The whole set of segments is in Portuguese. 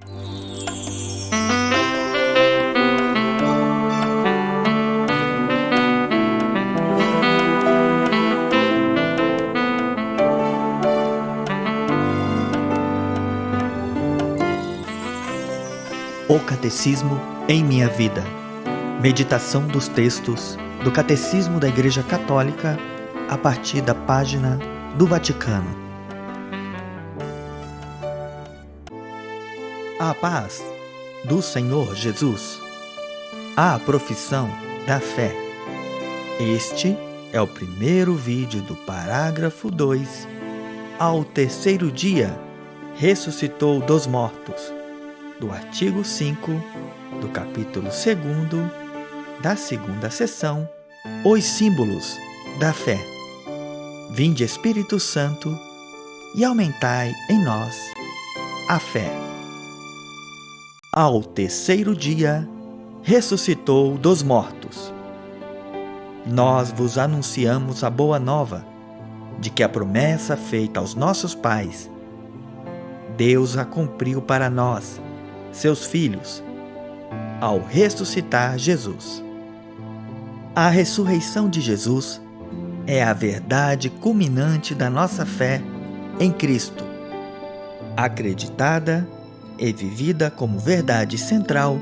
O Catecismo em minha vida. Meditação dos textos do Catecismo da Igreja Católica a partir da página do Vaticano. A paz do Senhor Jesus. A profissão da fé. Este é o primeiro vídeo do parágrafo 2. Ao terceiro dia, ressuscitou dos mortos, do artigo 5 do capítulo 2 da segunda seção, os símbolos da fé. Vinde, Espírito Santo, e aumentai em nós a fé. Ao terceiro dia, ressuscitou dos mortos. Nós vos anunciamos a boa nova, de que a promessa feita aos nossos pais, Deus a cumpriu para nós, seus filhos, ao ressuscitar Jesus. A ressurreição de Jesus é a verdade culminante da nossa fé em Cristo, acreditada e vivida como verdade central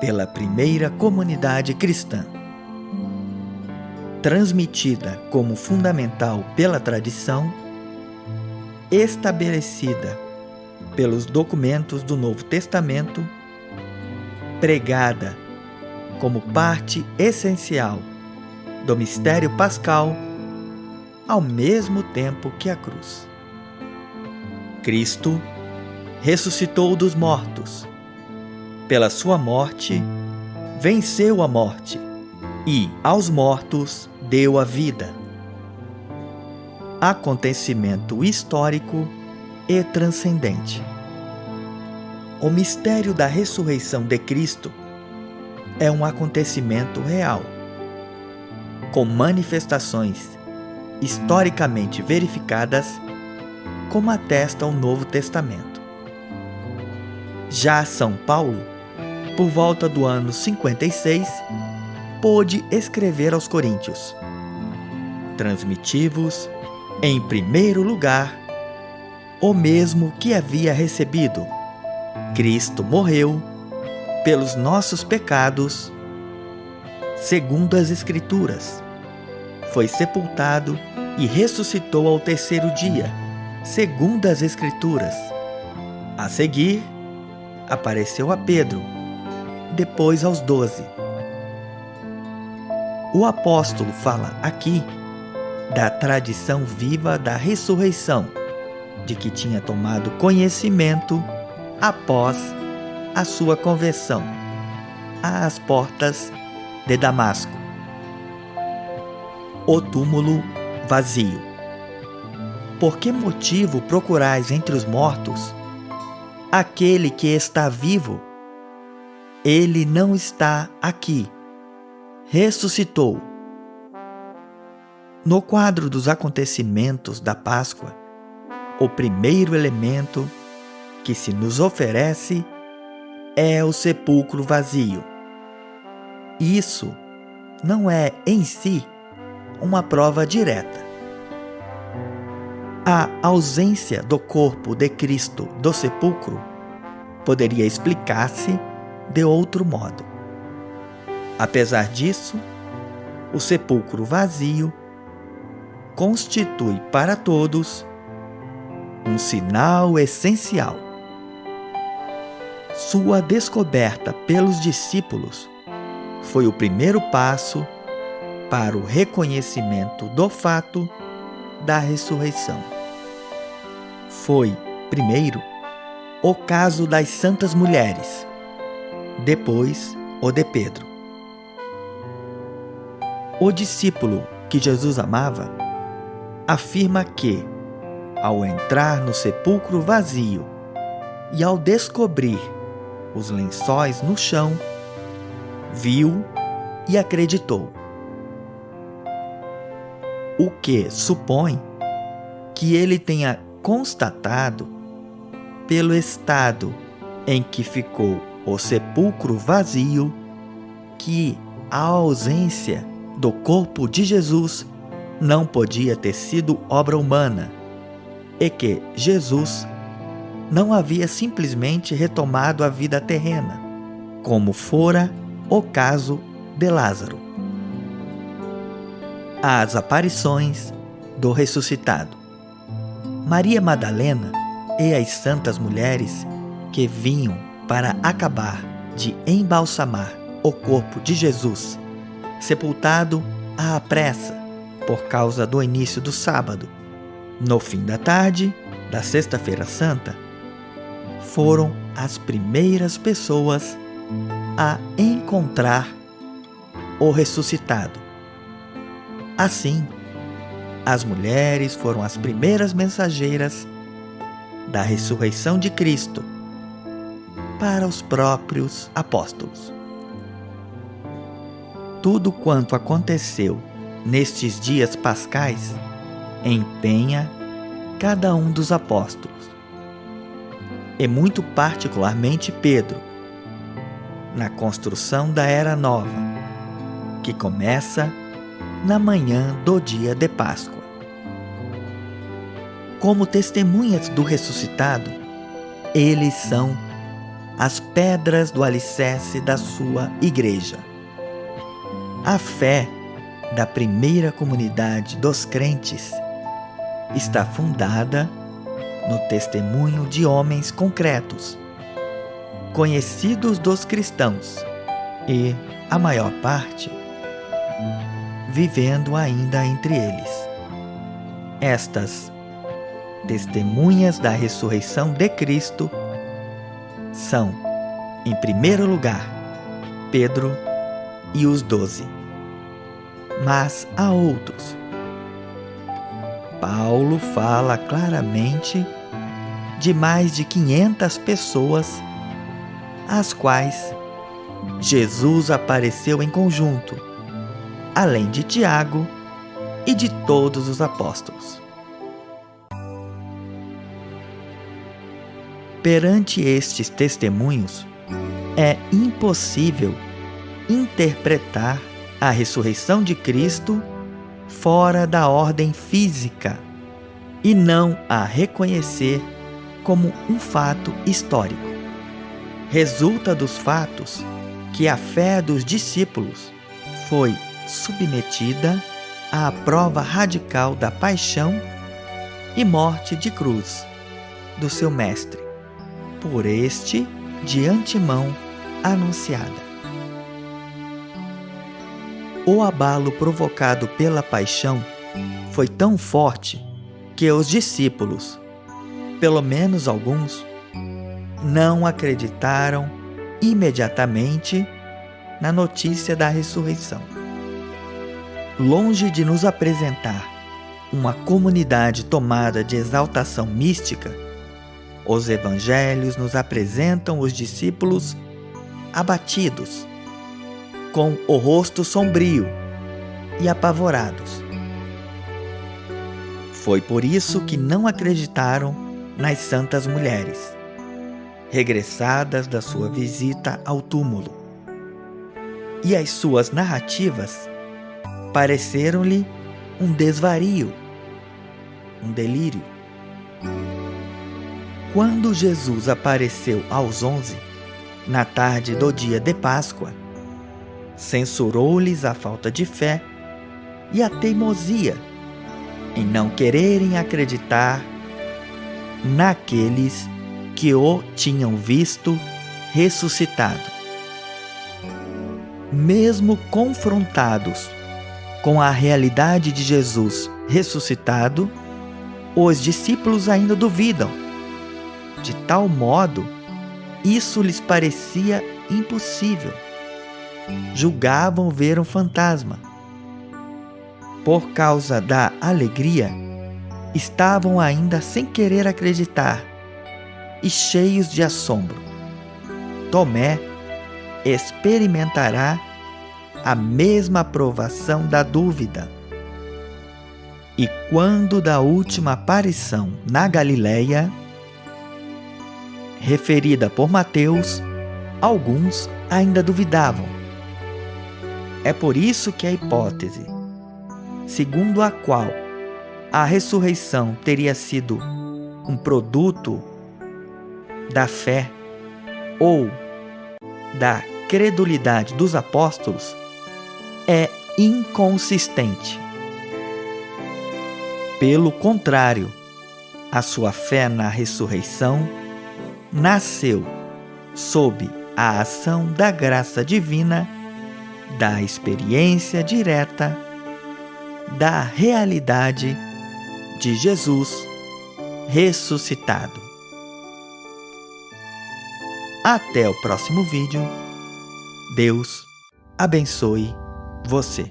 pela primeira comunidade cristã, transmitida como fundamental pela tradição, estabelecida pelos documentos do Novo Testamento, pregada como parte essencial do mistério pascal, ao mesmo tempo que a cruz. Cristo ressuscitou dos mortos. Pela sua morte, venceu a morte e, aos mortos, deu a vida. Acontecimento histórico e transcendente. O mistério da ressurreição de Cristo é um acontecimento real, com manifestações historicamente verificadas, como atesta o Novo Testamento. Já São Paulo, por volta do ano 56, pôde escrever aos Coríntios: transmitivos, em primeiro lugar, o mesmo que havia recebido. Cristo morreu pelos nossos pecados, segundo as Escrituras. Foi sepultado e ressuscitou ao terceiro dia, segundo as Escrituras. A seguir, apareceu a Pedro, depois aos 12. O apóstolo fala aqui da tradição viva da ressurreição, de que tinha tomado conhecimento após a sua conversão às portas de Damasco. O túmulo vazio. Por que motivo procurais entre os mortos aquele que está vivo? Ele não está aqui. Ressuscitou. No quadro dos acontecimentos da Páscoa, o primeiro elemento que se nos oferece é o sepulcro vazio. Isso não é, em si, uma prova direta. A ausência do corpo de Cristo do sepulcro poderia explicar-se de outro modo. Apesar disso, o sepulcro vazio constitui para todos um sinal essencial. Sua descoberta pelos discípulos foi o primeiro passo para o reconhecimento do fato da ressurreição. Foi, primeiro, o caso das santas mulheres, depois o de Pedro. O discípulo que Jesus amava afirma que, ao entrar no sepulcro vazio e ao descobrir os lençóis no chão, viu e acreditou. O que supõe que ele tenha constatado, pelo estado em que ficou o sepulcro vazio, que a ausência do corpo de Jesus não podia ter sido obra humana e que Jesus não havia simplesmente retomado a vida terrena, como fora o caso de Lázaro. As aparições do ressuscitado. Maria Madalena e as santas mulheres que vinham para acabar de embalsamar o corpo de Jesus, sepultado à pressa por causa do início do sábado, no fim da tarde da Sexta-feira Santa, foram as primeiras pessoas a encontrar o ressuscitado. Assim, as mulheres foram as primeiras mensageiras da ressurreição de Cristo para os próprios apóstolos. Tudo quanto aconteceu nestes dias pascais empenha cada um dos apóstolos, e muito particularmente Pedro, na construção da Era Nova, que começa na manhã do dia de Páscoa. Como testemunhas do ressuscitado, eles são as pedras do alicerce da sua igreja. A fé da primeira comunidade dos crentes está fundada no testemunho de homens concretos, conhecidos dos cristãos e, a maior parte, vivendo ainda entre eles. Estas testemunhas da ressurreição de Cristo são, em primeiro lugar, Pedro e os 12. Mas há outros. Paulo fala claramente de mais de 500 pessoas às quais Jesus apareceu em conjunto, além de Tiago e de todos os apóstolos. Perante estes testemunhos, é impossível interpretar a ressurreição de Cristo fora da ordem física e não a reconhecer como um fato histórico. Resulta dos fatos que a fé dos discípulos foi submetida à prova radical da paixão e morte de cruz do seu mestre, por este de antemão anunciada. O abalo provocado pela paixão foi tão forte que os discípulos, pelo menos alguns, não acreditaram imediatamente na notícia da ressurreição. Longe de nos apresentar uma comunidade tomada de exaltação mística, os evangelhos nos apresentam os discípulos abatidos, com o rosto sombrio e apavorados. Foi por isso que não acreditaram nas santas mulheres, regressadas da sua visita ao túmulo. E as suas narrativas pareceram-lhe um desvario, um delírio. Quando Jesus apareceu aos 11, na tarde do dia de Páscoa, censurou-lhes a falta de fé e a teimosia em não quererem acreditar naqueles que o tinham visto ressuscitado. Mesmo confrontados com a realidade de Jesus ressuscitado, os discípulos ainda duvidam. De tal modo, isso lhes parecia impossível. Julgavam ver um fantasma. Por causa da alegria, estavam ainda sem querer acreditar e cheios de assombro. Tomé experimentará a mesma aprovação da dúvida. E quando da última aparição na Galileia, referida por Mateus, alguns ainda duvidavam. É por isso que a hipótese, segundo a qual a ressurreição teria sido um produto da fé ou da credulidade dos apóstolos, é inconsistente. Pelo contrário, a sua fé na ressurreição nasceu sob a ação da graça divina, da experiência direta, da realidade de Jesus ressuscitado. Até o próximo vídeo. Deus abençoe você.